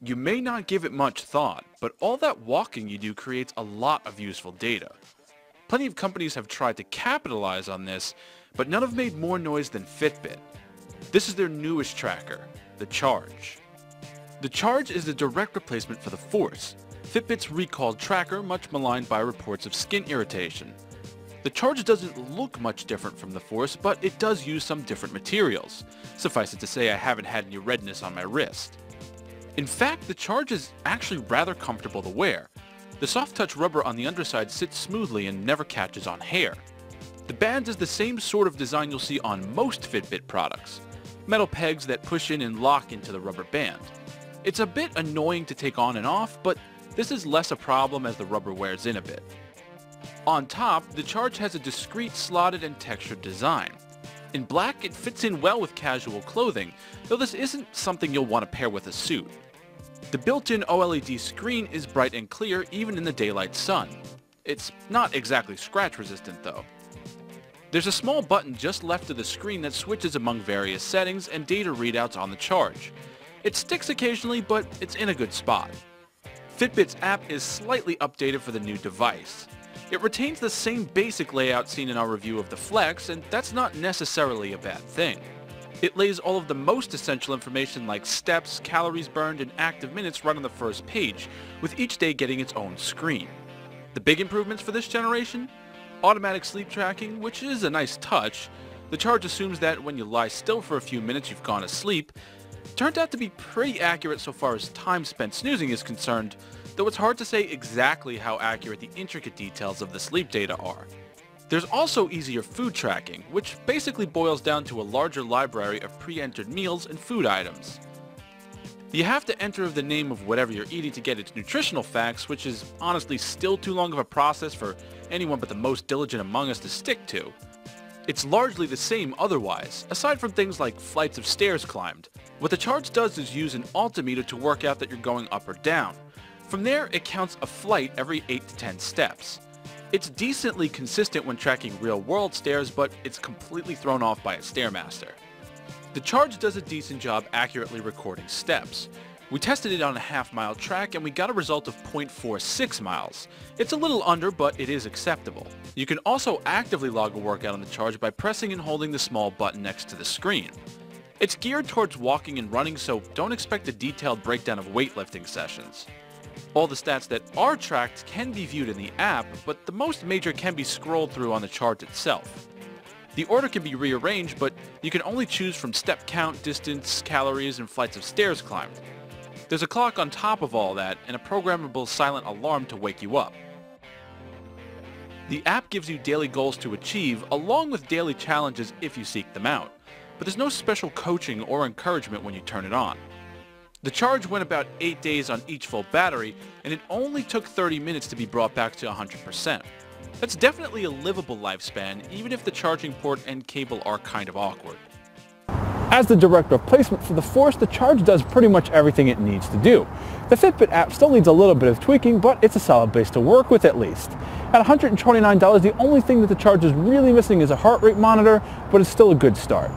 You may not give it much thought, but all that walking you do creates a lot of useful data. Plenty of companies have tried to capitalize on this, but none have made more noise than Fitbit. This is their newest tracker, the Charge. The Charge is the direct replacement for the Force, Fitbit's recalled tracker much maligned by reports of skin irritation. The Charge doesn't look much different from the Force, but it does use some different materials. Suffice it to say I haven't had any redness on my wrist. In fact, the Charge is actually rather comfortable to wear. The soft touch rubber on the underside sits smoothly and never catches on hair. The band is the same sort of design you'll see on most Fitbit products. Metal pegs that push in and lock into the rubber band. It's a bit annoying to take on and off, but this is less a problem as the rubber wears in a bit. On top, the Charge has a discreet slotted and textured design. In black, it fits in well with casual clothing, though this isn't something you'll want to pair with a suit. The built-in OLED screen is bright and clear even in the daylight sun. It's not exactly scratch resistant though. There's a small button just left of the screen that switches among various settings and data readouts on the Charge. It sticks occasionally, but it's in a good spot. Fitbit's app is slightly updated for the new device. It retains the same basic layout seen in our review of the Flex, and that's not necessarily a bad thing. It lays all of the most essential information like steps, calories burned, and active minutes right on the first page, with each day getting its own screen. The big improvements for this generation? Automatic sleep tracking, which is a nice touch. The Charge assumes that when you lie still for a few minutes you've gone to sleep. Turned out to be pretty accurate so far as time spent snoozing is concerned, though it's hard to say exactly how accurate the intricate details of the sleep data are. There's also easier food tracking, which basically boils down to a larger library of pre-entered meals and food items. You have to enter the name of whatever you're eating to get its nutritional facts, which is honestly still too long of a process for anyone but the most diligent among us to stick to. It's largely the same otherwise, aside from things like flights of stairs climbed. What the Charge does is use an altimeter to work out that you're going up or down. From there, it counts a flight every 8 to 10 steps. It's decently consistent when tracking real-world stairs, but it's completely thrown off by a Stairmaster. The Charge does a decent job accurately recording steps. We tested it on a half-mile track and we got a result of 0.46 miles. It's a little under, but it is acceptable. You can also actively log a workout on the Charge by pressing and holding the small button next to the screen. It's geared towards walking and running, so don't expect a detailed breakdown of weightlifting sessions. All the stats that are tracked can be viewed in the app, but the most major can be scrolled through on the Charge itself. The order can be rearranged, but you can only choose from step count, distance, calories, and flights of stairs climbed. There's a clock on top of all that, and a programmable silent alarm to wake you up. The app gives you daily goals to achieve, along with daily challenges if you seek them out, but there's no special coaching or encouragement when you turn it on. The Charge went about 8 days on each full battery, and it only took 30 minutes to be brought back to 100%. That's definitely a livable lifespan, even if the charging port and cable are kind of awkward. As the direct replacement for the Force, the Charge does pretty much everything it needs to do. The Fitbit app still needs a little bit of tweaking, but it's a solid base to work with at least. At $129, the only thing that the Charge is really missing is a heart rate monitor, but it's still a good start.